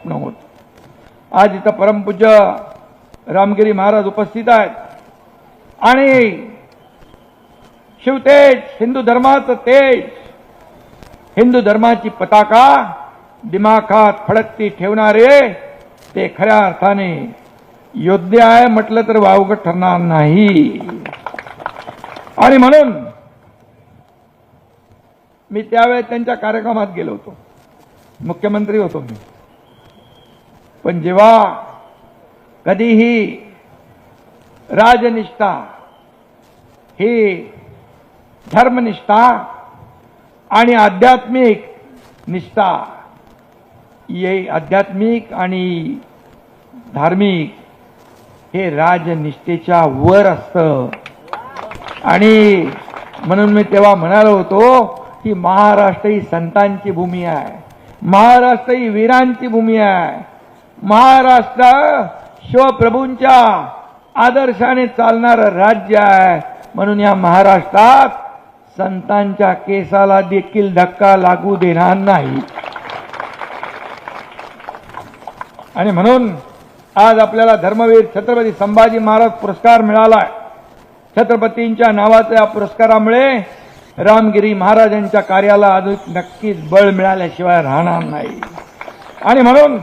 स्वप्न होतं. आज इथं परमपूज्य रामगिरी महाराज उपस्थित आहेत आणि शिवतेज, हिंदू धर्माचं तेज, हिंदू धर्माची पताका दिमाखात फडकती ठेवणारे ते खऱ्या अर्थाने योद्धे आहे म्हटलं तर वावगं ठरणार नाही. आणि म्हणून मी त्यावेळेस त्यांच्या कार्यक्रमात गेलो होतो, मुख्यमंत्री होतो मी. पण जेव्हा कधीही राजनिष्ठा ही धर्मनिष्ठा आणि आध्यात्मिक निष्ठा, ये आध्यात्मिक आणि धार्मिक हे राजनिष्ठेच्या वर असतं. आणि म्हणून मी तेव्हा म्हणालो होतो की महाराष्ट्र ही संतांची भूमी आहे, महाराष्ट्र ही वीरांची भूमी आहे, महाराष्ट्र शिवप्रभूंच्या आदर्शाने चालणारं राज्य आहे. म्हणून या महाराष्ट्रात संतांच्या केसाला देखील धक्का लागू देणार नाही. आणि म्हणून आज आपल्याला धर्मवीर छत्रपती संभाजी महाराज पुरस्कार मिळालाय. छत्रपतींच्या नावाच्या या पुरस्कारामुळे रामगिरी महाराजांच्या कार्याला अधिक नक्कीच बळ मिळाल्याशिवाय राहणार नाही. आणि म्हणून